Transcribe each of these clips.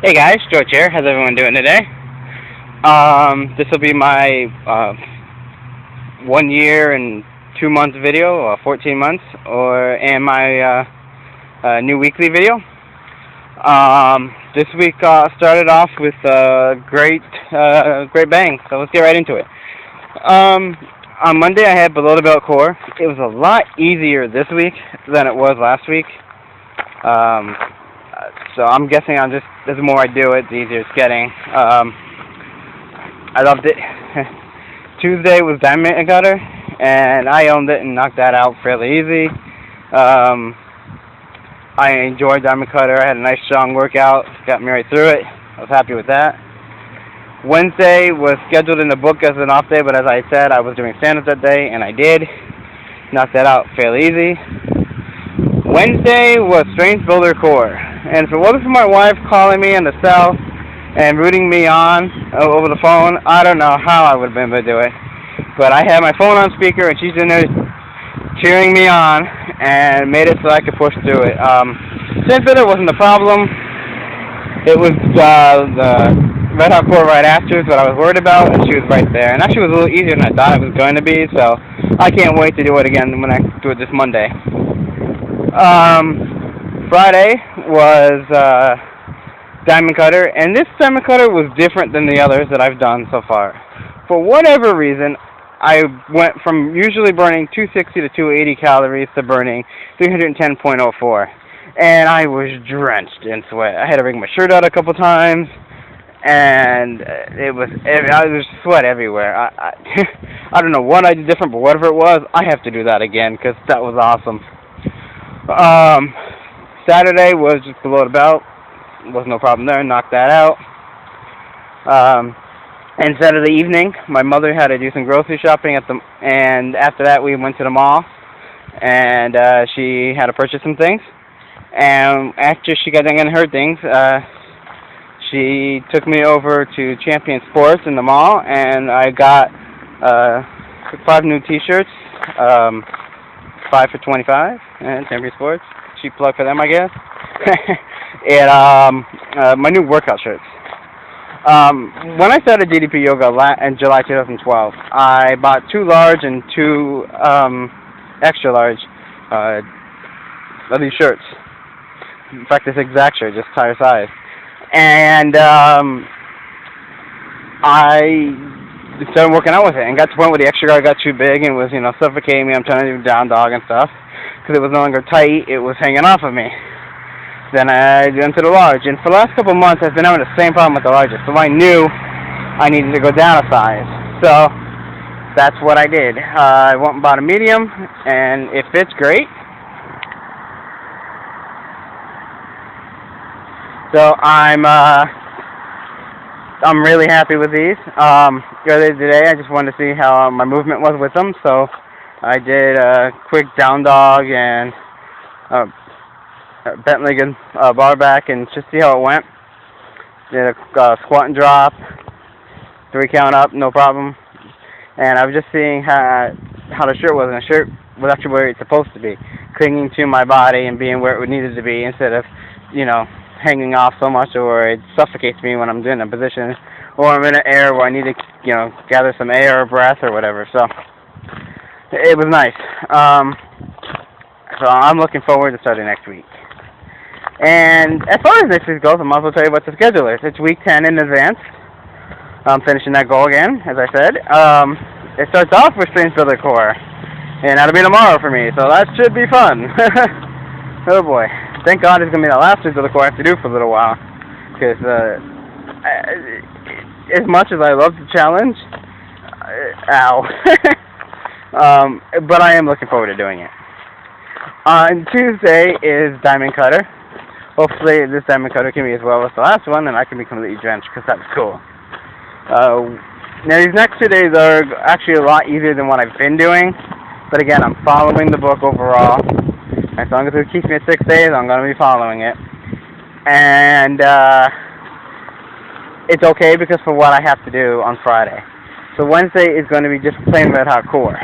Hey guys, George here. How's everyone doing today? This will be my 1 year and 2 months video, or 14 months, and my new weekly video. This week started off with a great bang. So let's get right into it. On Monday I had below the belt core. It was a lot easier this week than it was last week. Um, so I'm guessing the more I do it, the easier it's getting. I loved it. Tuesday was diamond cutter, and I owned it and knocked that out fairly easy. I enjoyed diamond cutter. I had a nice strong workout, got me right through it. I was happy with that. Wednesday was scheduled in the book as an off day, but as I said, I was doing stand-up that day, and I did. Knocked that out fairly easy. Wednesday was strength builder core, and if it wasn't for my wife calling me in the cell and rooting me on over the phone, I don't know how I would have been able to do it. But I had my phone on speaker, and she's in there cheering me on, and made it so I could push through it. Strength builder wasn't the problem. It was the red hot core right after is what I was worried about, and she was right there. And actually, it was a little easier than I thought it was going to be. So I can't wait to do it again when I do it this Monday. Friday was diamond cutter, and this diamond cutter was different than the others that I've done so far. For whatever reason, I went from usually burning 260 to 280 calories to burning 310.04, and I was drenched in sweat. I had to wring my shirt out a couple times, and I was sweat everywhere. I don't know what I did different, but whatever it was, I have to do that again because that was awesome. Saturday was just below the belt. Was no problem there. Knocked that out. And Saturday evening, my mother had to do some grocery shopping and after that we went to the mall, and she had to purchase some things. And after she got done getting her things, she took me over to Champion Sports in the mall, and I got 5 new T-shirts. 5 for $25, and Champion Sports. Cheap plug for them, I guess. And my new workout shirts. When I started DDP Yoga in July 2012, I bought 2 large and 2 extra large of these shirts. In fact, this exact shirt, just tire size. And I started working out with it, and got to the point where the extra guard got too big and was, suffocating me. I'm trying to do down dog and stuff because it was no longer tight. It was hanging off of me. Then I went to the large, and for the last couple of months, I've been having the same problem with the largest. So I knew I needed to go down a size. So that's what I did. I went and bought a medium, and it fits great. So I'm really happy with these. Earlier today, I just wanted to see how my movement was with them, so I did a quick down dog and bent legged bar back, and just see how it went. Did a squat and drop, 3 count up, no problem. And I was just seeing how the shirt was, and the shirt was actually where it's supposed to be, clinging to my body and being where it needed to be, instead of, hanging off so much, or it suffocates me when I'm doing a position, or I'm in an air where I need to, gather some air or breath or whatever. So it was nice. So I'm looking forward to starting next week. And as far as next week goes, I might as well tell you about the schedule is. It's week 10 in advance. I'm finishing that goal again, as I said. It starts off with strength builder core, and that'll be tomorrow for me, so that should be fun. Oh boy. Thank God it's going to be the last strength builder core I have to do for a little while, because as much as I love the challenge, but I am looking forward to doing it. On Tuesday is diamond cutter. Hopefully this diamond cutter can be as well as the last one, and I can be completely drenched, because that's cool. Now these next 2 days are actually a lot easier than what I've been doing, but again, I'm following the book overall. As long as it keeps me at 6 days, I'm going to be following it. And it's okay because for what I have to do on Friday. So Wednesday is going to be just plain red hot core.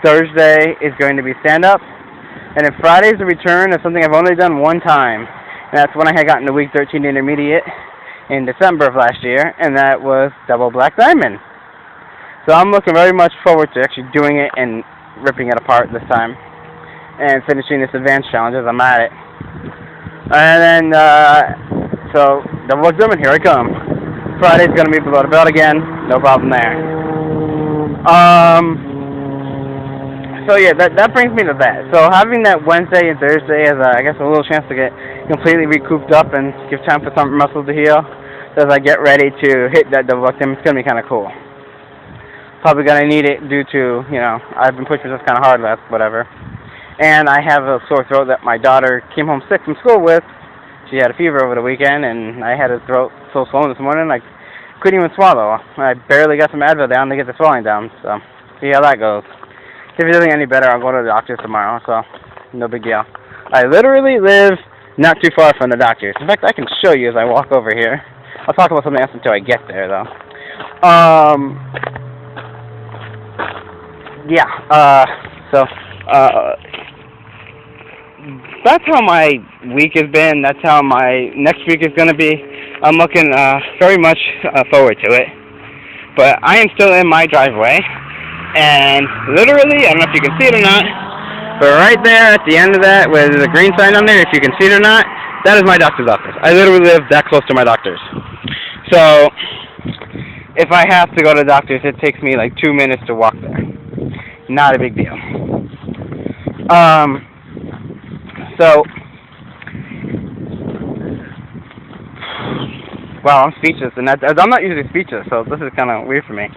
Thursday is going to be stand-up. And then Friday's the return of something I've only done one time. And that's when I had gotten to week 13 intermediate in December of last year, and that was double black diamond. So I'm looking very much forward to actually doing it and ripping it apart this time, and finishing this advanced challenge as I'm at it. And then, so double black diamond, here I come. Friday's gonna be below the belt again, no problem there. So yeah, that brings me to that. So having that Wednesday and Thursday as I guess a little chance to get completely recouped up and give time for some muscles to heal, so as I get ready to hit that double buck, it's gonna be kind of cool. Probably gonna need it due to, you know, I've been pushing this kind of hard last whatever, and I have a sore throat that my daughter came home sick from school with. She had a fever over the weekend, and I had a throat so swollen this morning I couldn't even swallow. I barely got some Advil down to get the swelling down. So see how that goes. If it doesn't get any better, I'll go to the doctor tomorrow, so no big deal. I literally live not too far from the doctor's. In fact, I can show you as I walk over here. I'll talk about something else until I get there, though. That's how my week has been. That's how my next week is going to be. I'm looking very much forward to it. But I am still in my driveway. And literally, I don't know if you can see it or not, but right there at the end of that, with the green sign on there, if you can see it or not, that is my doctor's office. I literally live that close to my doctor's. So, if I have to go to the doctor's, it takes me like 2 minutes to walk there. Not a big deal. Wow, I'm speechless, and I'm not usually speechless, so this is kind of weird for me.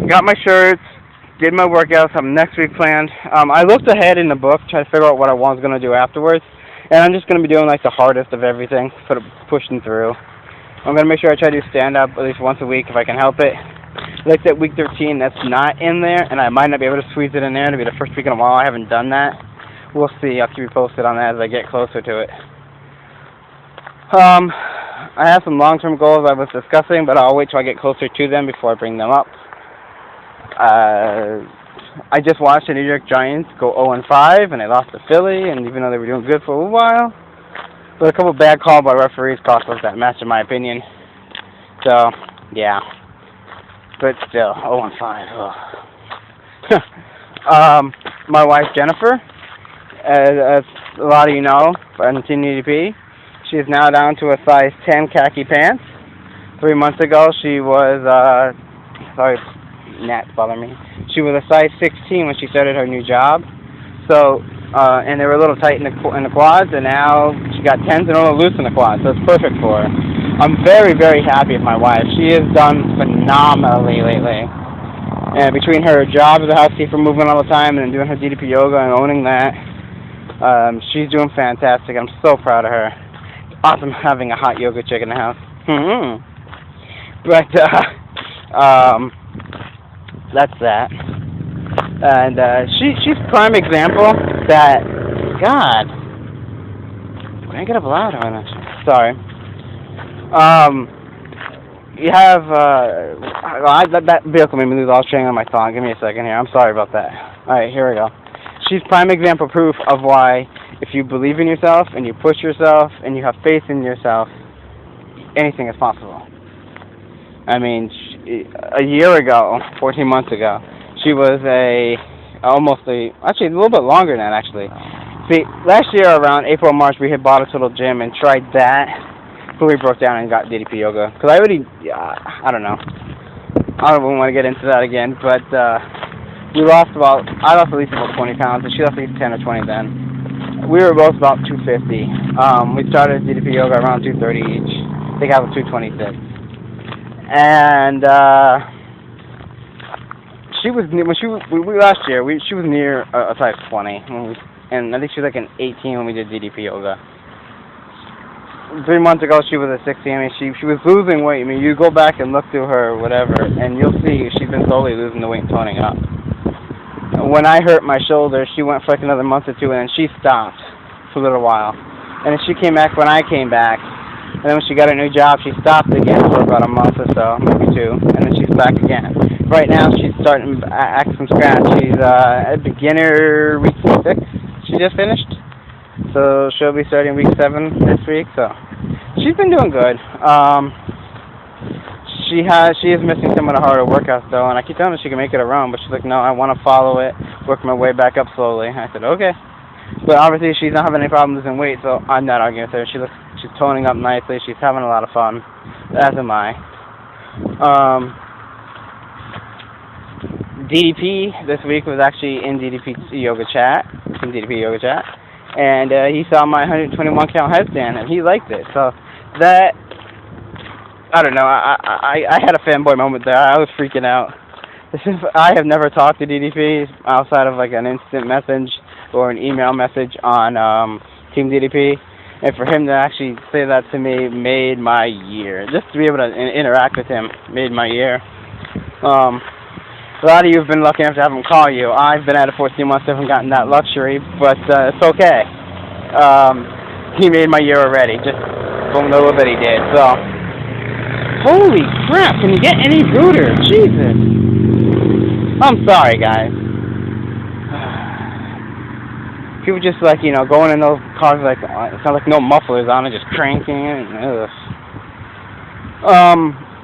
Got my shirts, did my workouts, have next week planned. I looked ahead in the book, trying to figure out what I was going to do afterwards, and I'm just going to be doing like the hardest of everything, sort of pushing through. I'm going to make sure I try to do stand-up at least once a week if I can help it. Like that week 13, that's not in there, and I might not be able to squeeze it in there to be the first week in a while I haven't done that. We'll see. I'll keep you posted on that as I get closer to it. I have some long-term goals I was discussing, but I'll wait till I get closer to them before I bring them up. I just watched the New York Giants go 0-5, and they lost to Philly, and even though they were doing good for a while, but a couple bad calls by referees cost us that match, in my opinion. So, yeah. But still, 0-5. My wife, Jennifer, as a lot of you know, on Team EDP, she is now down to a size 10 khaki pants. 3 months ago, she was, sorry, gnats bother me. She was a size 16 when she started her new job. So, and they were a little tight in the quads, and now she got 10s and a little loose in the quads, so it's perfect for her. I'm very, very happy with my wife. She has done phenomenally lately. And between her job as a housekeeper, moving all the time, and doing her DDP yoga and owning that, she's doing fantastic. I'm so proud of her. It's awesome having a hot yoga chick in the house. But, that's that. And she's prime example that, God, can I get up louder on this? Sorry. You have, that vehicle made me lose all string on my thought. Give me a second here. I'm sorry about that. Alright, here we go. She's prime example proof of why, if you believe in yourself, and you push yourself, and you have faith in yourself, anything is possible. I mean, a year ago, 14 months ago, she was actually a little bit longer than that, actually. See, last year around April, March, we had bought a little gym and tried that, but we broke down and got DDP yoga. Because I already, I don't know. I don't want to get into that again, but I lost at least about 20 pounds, and she lost at least 10 or 20 then. We were both about 250. We started DDP yoga around 230 each. I think I was 226. And she was last year. She was near a size 20, and I think she was like an 18 when we did DDP yoga. 3 months ago, she was a 16. I mean, she was losing weight. I mean, you go back and look through her, whatever, and you'll see she's been slowly losing the weight and toning up. When I hurt my shoulder, she went for like another month or two, and then she stopped for a little while. And then she came back when I came back. And then when she got a new job, she stopped again for about a month or so, maybe 2, and then she's back again. Right now, she's starting act from scratch. She's a beginner week 6. She just finished. So she'll be starting week 7 this week. So she's been doing good. She is missing some of the harder workouts though, and I keep telling her she can make it her own, but she's like, no, I want to follow it, work my way back up slowly. I said, okay. But obviously she's not having any problems losing weight, so I'm not arguing with her. She's toning up nicely. She's having a lot of fun, as am I. DDP this week was actually in DDP Yoga Chat, and he saw my 121 count headstand, and he liked it. So that, I don't know, I had a fanboy moment there. I was freaking out. I have never talked to DDP outside of like an instant message or an email message on Team DDP, and for him to actually say that to me made my year. Just to be able to interact with him made my year. A lot of you have been lucky enough to have him call you. I've been at it 14 months, haven't gotten that luxury, but it's okay. He made my year already, just from the little bit he did. So, holy crap! Can you get any ruder? Jesus. I'm sorry, guys. People just like, you know, going in those cars like, it sounds like no mufflers on it, just cranking it.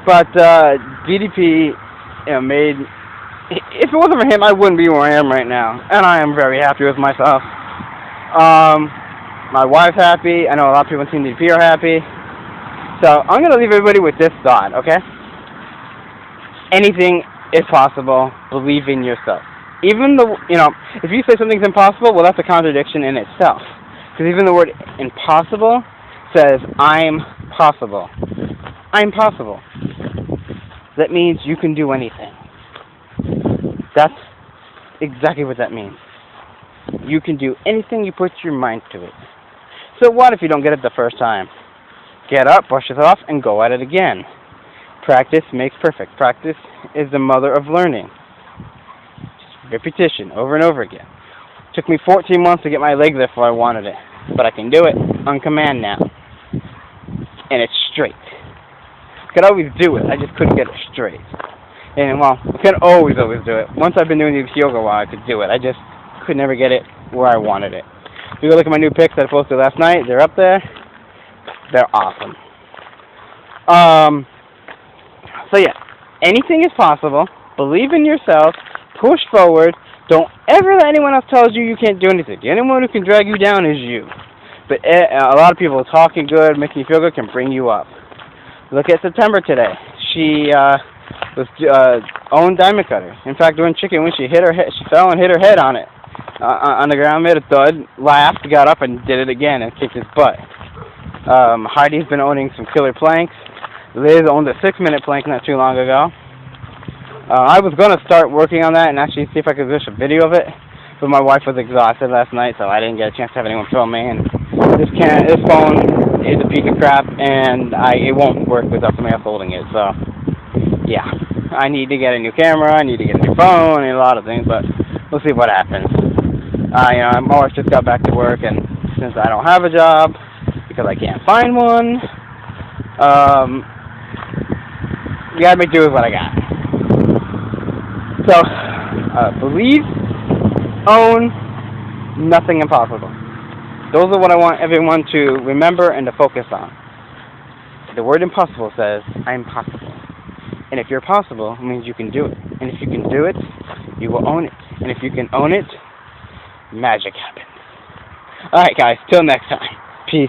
But DDP, you know, made. If it wasn't for him, I wouldn't be where I am right now, and I am very happy with myself. My wife's happy. I know a lot of people in Team DDP are happy. So I'm gonna leave everybody with this thought, okay? Anything is possible. Believe in yourself. Even the, you know, if you say something's impossible, well, that's a contradiction in itself. Because even the word impossible says, I'm possible. I'm possible. That means you can do anything. That's exactly what that means. You can do anything you put your mind to it. So what if you don't get it the first time? Get up, brush it off, and go at it again. Practice makes perfect. Practice is the mother of learning. Repetition, over and over again. It took me 14 months to get my leg there before I wanted it. But I can do it on command now. And it's straight. I could always do it, I just couldn't get it straight. And, well, I can't always do it. Once I've been doing this yoga a while, I could do it. I just could never get it where I wanted it. If you go look at my new pics that I posted last night, they're up there. They're awesome. So, yeah, anything is possible. Believe in yourself. Push forward. Don't ever let anyone else tell you can't do anything. The only one who can drag you down is you. But a lot of people talking good, making you feel good, can bring you up. Look at September today. She was owned diamond cutter. In fact, during chicken wing, she fell and hit her head on it, on the ground, made a thud, laughed, got up, and did it again and kicked his butt. Heidi's been owning some killer planks. Liz owned a 6-minute plank not too long ago. I was going to start working on that and actually see if I could push a video of it, but my wife was exhausted last night, so I didn't get a chance to have anyone film me. And this phone is a piece of crap, and it won't work without somebody else holding it. So, yeah, I need to get a new camera, I need to get a new phone, and a lot of things, but we'll see what happens. You know, my wife just got back to work, and since I don't have a job because I can't find one, you gotta make do with what I got. So, believe, own, nothing impossible. Those are what I want everyone to remember and to focus on. The word impossible says, I'm possible. And if you're possible, it means you can do it. And if you can do it, you will own it. And if you can own it, magic happens. Alright guys, till next time. Peace.